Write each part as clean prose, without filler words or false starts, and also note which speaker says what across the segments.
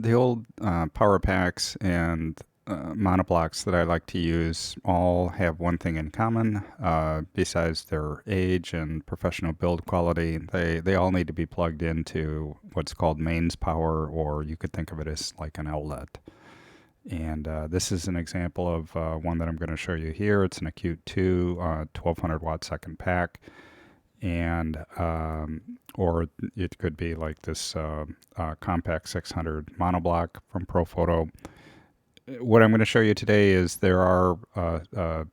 Speaker 1: The old power packs and monoblocks that I like to use all have one thing in common. Besides their age and professional build quality, they all need to be plugged into what's called mains power, or you could think of it as like an outlet. And this is an example of one that I'm going to show you here. It's an Acute 2 1200 watt second pack. And or it could be like this Compact 600 monoblock from Profoto. What I'm going to show you today is there are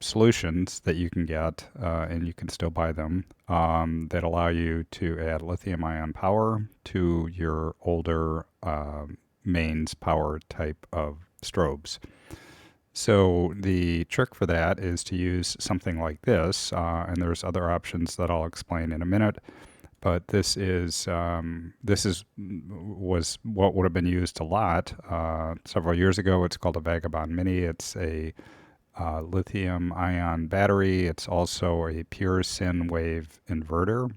Speaker 1: solutions that you can get, and you can still buy them, that allow you to add lithium ion power to your older mains power type of strobes. So the trick for that is to use something like this, and there's other options that I'll explain in a minute. But was what would have been used a lot several years ago. It's called a Vagabond Mini. It's a lithium ion battery. It's also a Pure Sine Wave Inverter.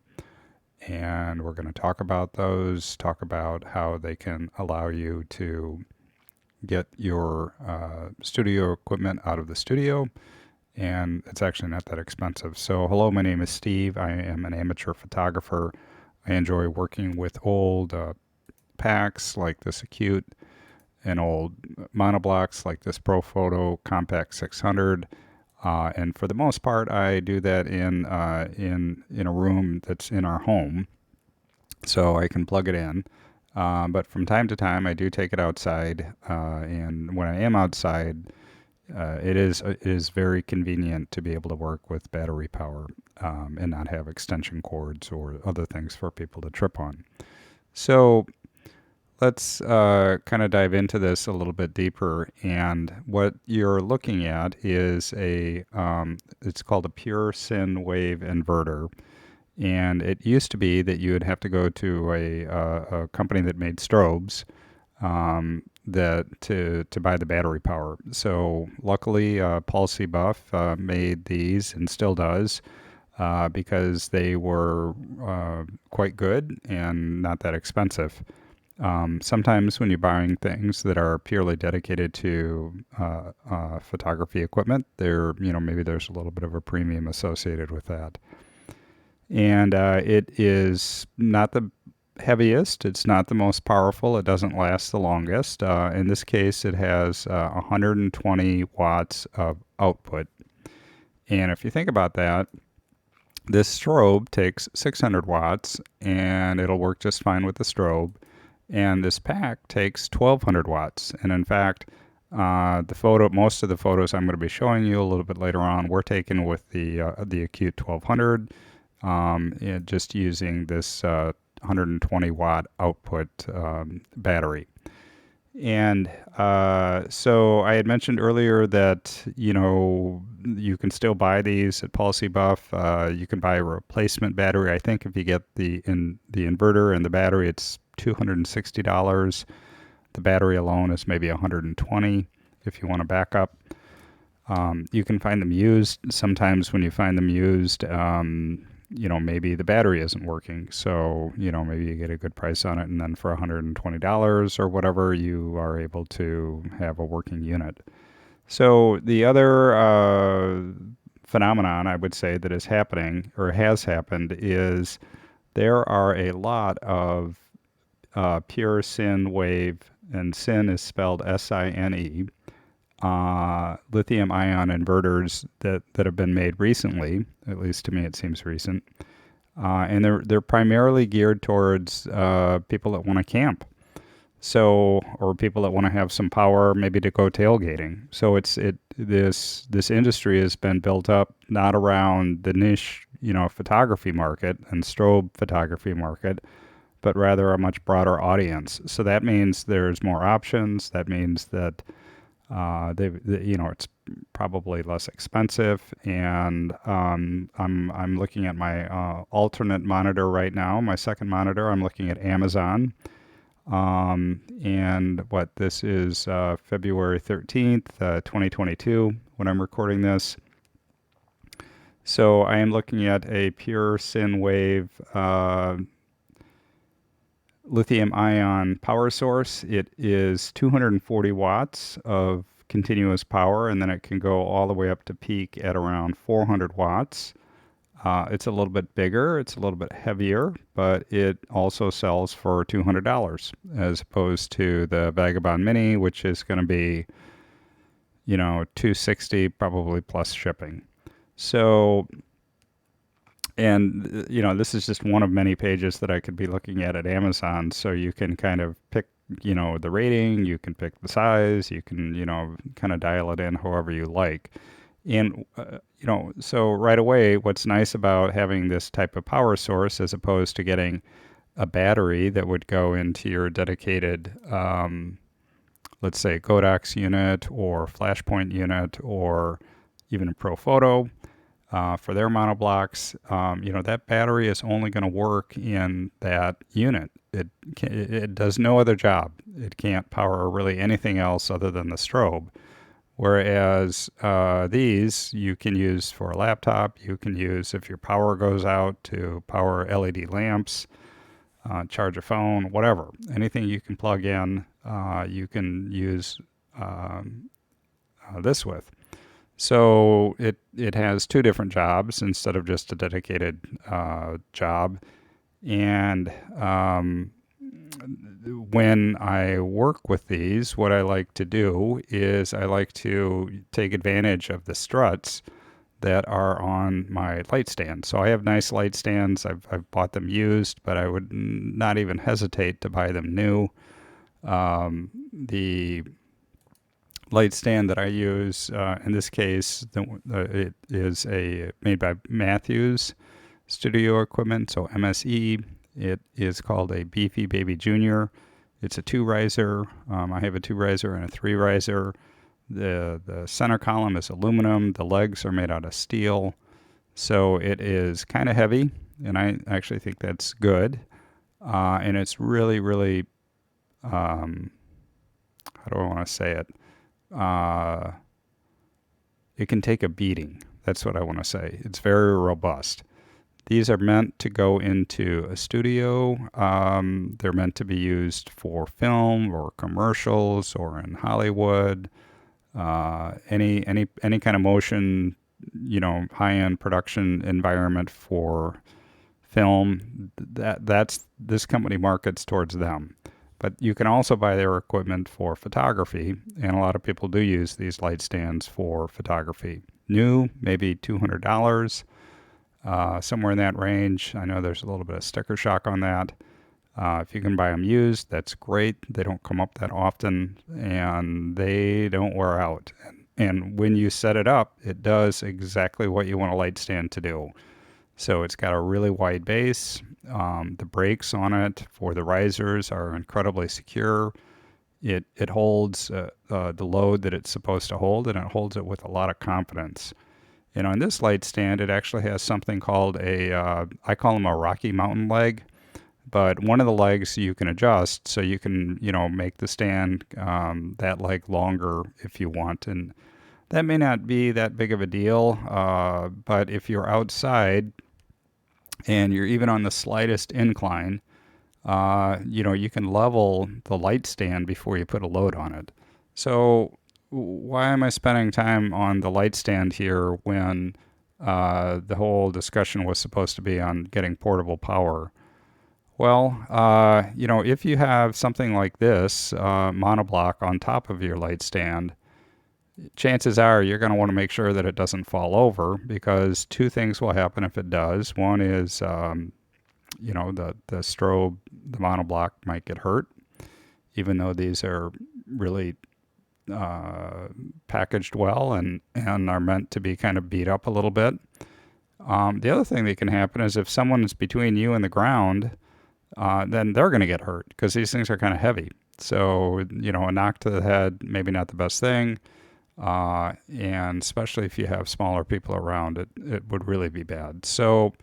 Speaker 1: And we're going to talk about those, talk about how they can allow you to get your studio equipment out of the studio, and it's actually not that expensive. So hello, my name is Steve. I am an amateur photographer. I enjoy working with old packs like this Acute and old monoblocks like this Profoto Compact 600. And for the most part, I do that in a room that's in our home, so I can plug it in. But from time to time, I do take it outside, and when I am outside, it is very convenient to be able to work with battery power, and not have extension cords or other things for people to trip on. So let's kind of dive into this a little bit deeper. And what you're looking at is it's called a Pure Sine Wave Inverter. And it used to be that you would have to go to a company that made strobes, to buy the battery power. So luckily, Paul C. Buff made these and still does, because they were quite good and not that expensive. Sometimes when you're buying things that are purely dedicated to photography equipment, maybe there's a little bit of a premium associated with that. And it is not the heaviest. It's not the most powerful. It doesn't last the longest. In this case, it has 120 watts of output. And if you think about that, this strobe takes 600 watts, and it'll work just fine with the strobe. And this pack takes 1200 watts. And in fact, most of the photos I'm going to be showing you a little bit later on were taken with the Acute 1200. Just using this 120 watt output battery. And so I had mentioned earlier that, you can still buy these at Paul C. Buff. You can buy a replacement battery. I think if you get the inverter and the battery, it's $260. The battery alone is maybe $120 if you want to back up. You can find them used. Sometimes when you find them used, maybe the battery isn't working. So, maybe you get a good price on it, and then for $120 or whatever, you are able to have a working unit. So the other phenomenon I would say that is happening or has happened is there are a lot of Pure Sine Wave, and Sine is spelled S-I-N-E, lithium ion inverters that have been made recently. At least to me, it seems recent, and they're primarily geared towards people that want to camp, or people that want to have some power, maybe to go tailgating. So this industry has been built up not around the niche, photography market and strobe photography market, but rather a much broader audience. So that means there's more options. That means that it's probably less expensive. And I'm looking at my alternate monitor right now. My second monitor, I'm looking at Amazon. And this is February 13th, 2022, when I'm recording this. So I am looking at a Pure Sine Wave lithium ion power source. It is 240 watts of continuous power, and then it can go all the way up to peak at around 400 watts. It's a little bit bigger, it's a little bit heavier, but it also sells for $200 as opposed to the Vagabond Mini, which is going to be, $260 probably plus shipping. So, and this is just one of many pages that I could be looking at Amazon. So you can kind of pick, the rating, you can pick the size, you can, kind of dial it in however you like. And, so right away, what's nice about having this type of power source as opposed to getting a battery that would go into your dedicated, let's say, Godox unit or Flashpoint unit or even Profoto for their monoblocks, that battery is only going to work in that unit. It does no other job. It can't power really anything else other than the strobe. Whereas these you can use for a laptop, you can use if your power goes out to power LED lamps, charge a phone, whatever. Anything you can plug in, you can use this with. So it has two different jobs instead of just a dedicated job. And when I work with these, what I like to do is I like to take advantage of the struts that are on my light stand. So I have nice light stands. I've bought them used, but I would not even hesitate to buy them new. The light stand that I use, in this case, it is made by Matthews Studio Equipment, so MSE. It is called a Beefy Baby Junior. It's a 2-riser. I have a 2-riser and a 3-riser. The center column is aluminum. The legs are made out of steel. So it is kind of heavy, and I actually think that's good. And it's really, really, how do I want to say it? It can take a beating. That's what I want to say. It's very robust. These are meant to go into a studio. They're meant to be used for film or commercials or in Hollywood. Any kind of motion, high-end production environment for film. That's this company markets towards them. But you can also buy their equipment for photography, and a lot of people do use these light stands for photography. New, maybe $200, somewhere in that range. I know there's a little bit of sticker shock on that. If you can buy them used, that's great. They don't come up that often, and they don't wear out. And when you set it up, it does exactly what you want a light stand to do. So it's got a really wide base. The brakes on it for the risers are incredibly secure. It holds the load that it's supposed to hold, and it holds it with a lot of confidence. And on this light stand, it actually has something called I call them a Rocky Mountain leg. But one of the legs you can adjust, so you can, make the stand that leg longer if you want. And that may not be that big of a deal, but if you're outside and you're even on the slightest incline, you can level the light stand before you put a load on it. So why am I spending time on the light stand here when the whole discussion was supposed to be on getting portable power? Well, if you have something like this monoblock on top of your light stand, chances are you're going to want to make sure that it doesn't fall over, because two things will happen if it does. One is, the strobe, the monoblock might get hurt, even though these are really packaged well and are meant to be kind of beat up a little bit. The other thing that can happen is if someone is between you and the ground, then they're going to get hurt because these things are kind of heavy. So, a knock to the head, maybe not the best thing. And especially if you have smaller people around, it would really be bad. So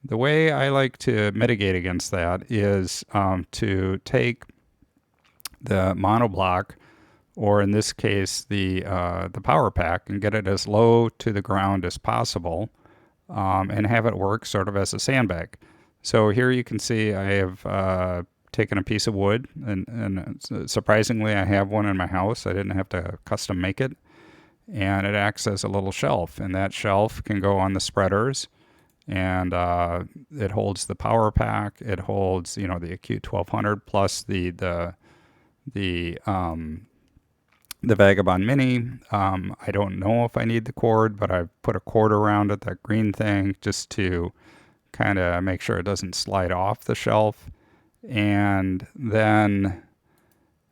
Speaker 1: the way I like to mitigate against that is to take the monoblock, or in this case, the power pack, and get it as low to the ground as possible, and have it work sort of as a sandbag. So here you can see I have taken a piece of wood, and surprisingly, I have one in my house. I didn't have to custom make it, and it acts as a little shelf, and that shelf can go on the spreaders, and it holds the power pack. It holds, the Acute 1200 plus the Vagabond Mini. I don't know if I need the cord, but I've put a cord around it, that green thing, just to kind of make sure it doesn't slide off the shelf. And then,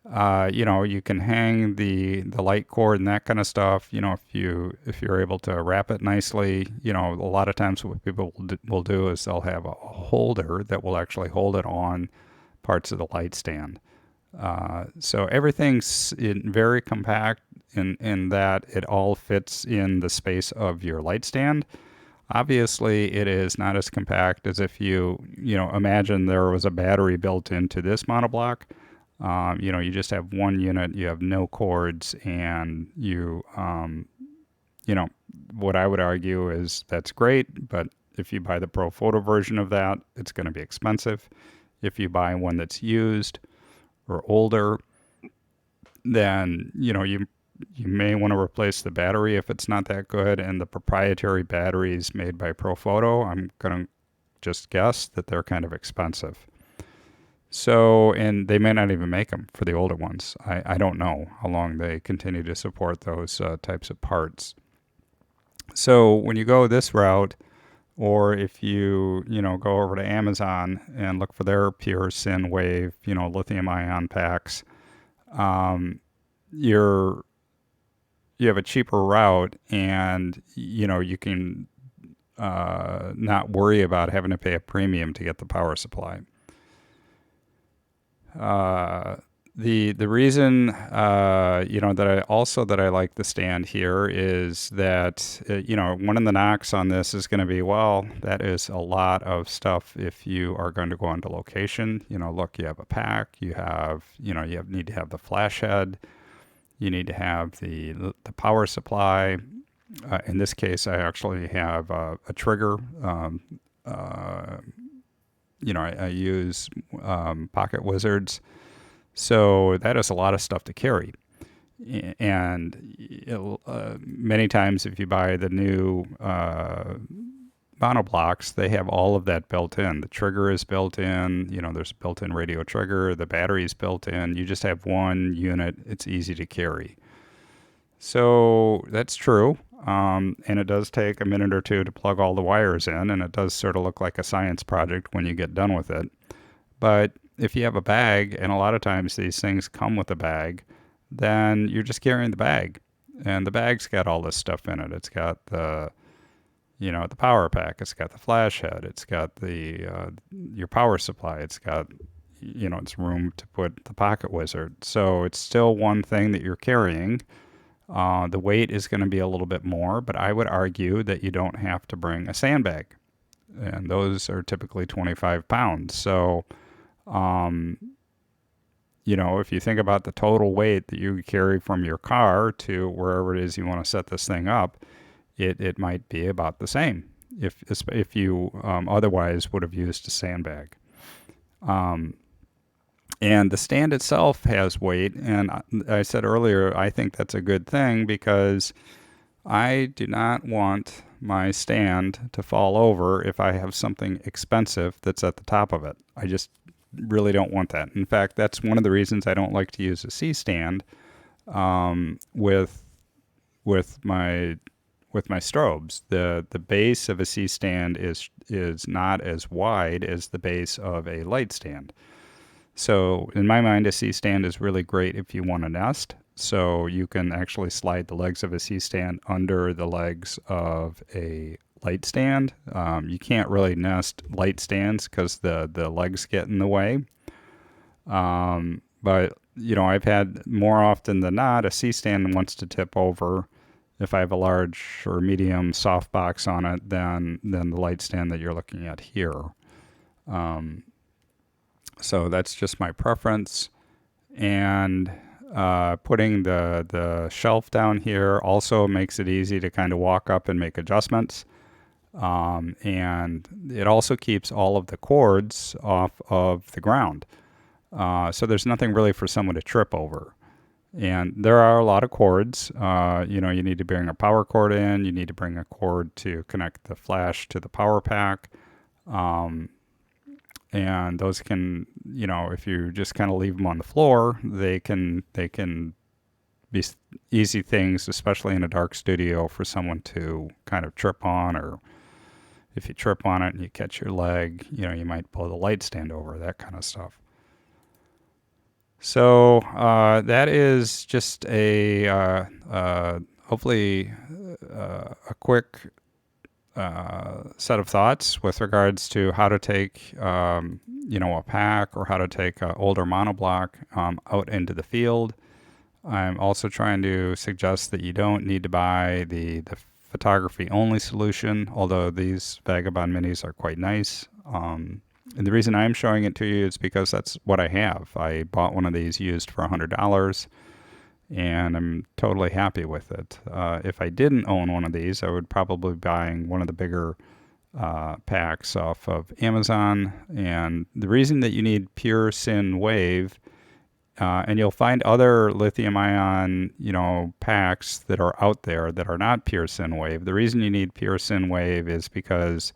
Speaker 1: you can hang the light cord and that kind of stuff. If you're able to wrap it nicely, a lot of times what people will do is they'll have a holder that will actually hold it on parts of the light stand. So everything's very compact in that it all fits in the space of your light stand. Obviously, it is not as compact as if imagine there was a battery built into this monoblock. You just have one unit, you have no cords, and what I would argue is that's great, but if you buy the Profoto version of that, it's going to be expensive. If you buy one that's used or older, then you may want to replace the battery if it's not that good. And the proprietary batteries made by Profoto, I'm going to just guess that they're kind of expensive. So, and they may not even make them for the older ones. I don't know how long they continue to support those types of parts. So when you go this route, or if you go over to Amazon and look for their Pure Sine Wave, lithium ion packs, you have a cheaper route, and you can not worry about having to pay a premium to get the power supply. The reason that I like the stand here is that one of the knocks on this is going to be, well, that is a lot of stuff if you are going to go onto location. Look, you have a pack, you need to have the flash head, you need to have the power supply. In this case, I actually have a trigger. I use Pocket Wizards. So that is a lot of stuff to carry. And many times if you buy the new monoblocks, they have all of that built in. The trigger is built in, there's a built-in radio trigger, the battery is built in. You just have one unit. It's easy to carry. So that's true. And it does take a minute or two to plug all the wires in, and it does sort of look like a science project when you get done with it. But if you have a bag, and a lot of times these things come with a bag, then you're just carrying the bag. And the bag's got all this stuff in it. It's got the power pack. It's got the flash head. It's got your power supply. It's got, it's room to put the Pocket Wizard. So it's still one thing that you're carrying. The weight is going to be a little bit more, but I would argue that you don't have to bring a sandbag. And those are typically 25 pounds. So, if you think about the total weight that you carry from your car to wherever it is you want to set this thing up, it might be about the same if you otherwise would have used a sandbag. And the stand itself has weight, and I said earlier, I think that's a good thing because I do not want my stand to fall over if I have something expensive that's at the top of it. I just really don't want that. In fact, that's one of the reasons I don't like to use a C-stand with my strobes. The base of a C-stand is not as wide as the base of a light stand. So in my mind, a C-stand is really great if you want to nest. So you can actually slide the legs of a C-stand under the legs of a light stand. You can't really nest light stands because the legs get in the way. But, I've had more often than not, a C-stand wants to tip over if I have a large or medium soft box on it than the light stand that you're looking at here. So that's just my preference. And putting the shelf down here also makes it easy to kind of walk up and make adjustments. And it also keeps all of the cords off of the ground. So there's nothing really for someone to trip over. And there are a lot of cords. You need to bring a power cord in. You need to bring a cord to connect the flash to the power pack. Um, and those can, if you just kind of leave them on the floor, they can be easy things, especially in a dark studio, for someone to kind of trip on, or if you trip on it and you catch your leg, you might blow the light stand over, that kind of stuff. So that is just a hopefully a quick set of thoughts with regards to how to take a pack, or how to take an older monoblock out into the field. I'm also trying to suggest that you don't need to buy the photography only solution, although these Vagabond Minis are quite nice. And the reason I'm showing it to you is because that's what I have. I bought one of these used for $100, and I'm totally happy with it. If I didn't own one of these, I would probably be buying one of the bigger packs off of Amazon. And the reason that you need Pure Sine Wave, and you'll find other lithium ion, packs that are out there that are not Pure Sine Wave. The reason you need Pure Sine Wave is because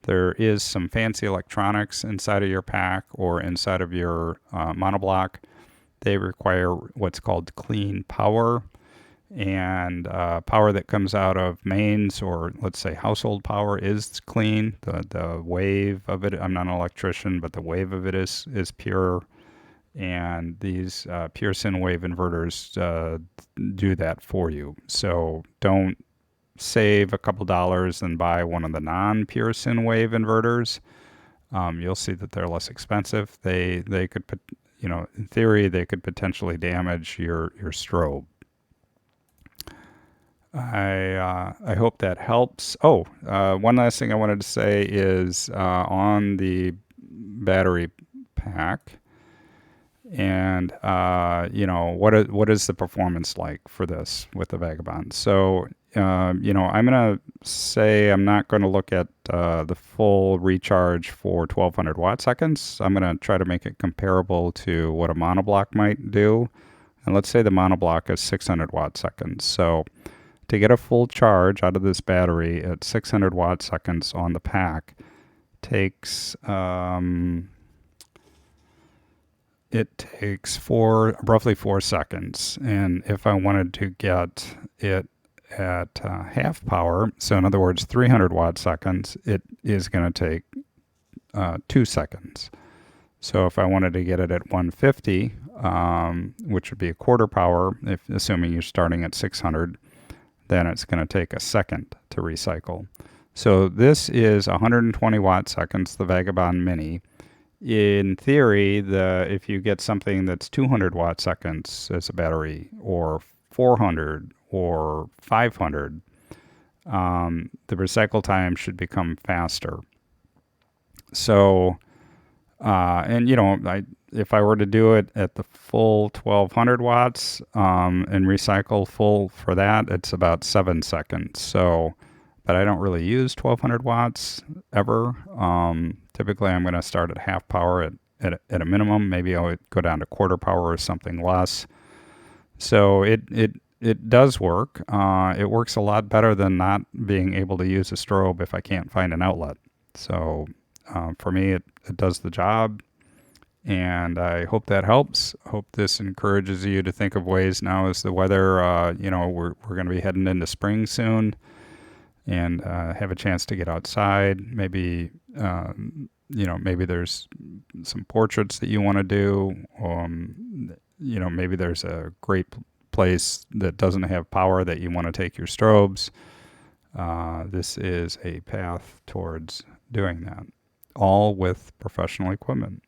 Speaker 1: there is some fancy electronics inside of your pack or inside of your monoblock. They require what's called clean power, and power that comes out of mains, or let's say household power, is clean. The wave of it, I'm not an electrician, but the wave of it is pure. And these Pure Sine Wave inverters do that for you. So don't save a couple dollars and buy one of the non-Pure Sine Wave inverters. You'll see that they're less expensive. They could, in theory, they could potentially damage your strobe. I hope that helps. Oh, one last thing I wanted to say is on the battery pack. And what is the performance like for this with the Vagabond? So I'm gonna say I'm not going to look at the full recharge for 1200 watt seconds. I'm gonna try to make it comparable to what a monoblock might do, and let's say the monoblock is 600 watt seconds. So to get a full charge out of this battery at 600 watt seconds on the pack takes roughly 4 seconds. And if I wanted to get it at half power, so in other words 300 watt seconds, it is going to take 2 seconds. So if I wanted to get it at 150, which would be a quarter power, assuming you're starting at 600, then it's going to take a second to recycle. So this is 120 watt seconds, the Vagabond Mini. In theory, if you get something that's 200 watt seconds as a battery, or 400 or 500, the recycle time should become faster. So, if I were to do it at the full 1200 watts and recycle full for that, it's about 7 seconds. So, but I don't really use 1200 watts ever. Typically, I'm going to start at half power at a minimum. Maybe I would go down to quarter power or something less. So it does work. It works a lot better than not being able to use a strobe if I can't find an outlet. So for me, it does the job. And I hope that helps. Hope this encourages you to think of ways now as the weather, we're going to be heading into spring soon, and have a chance to get outside. Maybe, maybe there's some portraits that you want to do. Maybe there's a great place that doesn't have power that you want to take your strobes. This is a path towards doing that, all with professional equipment.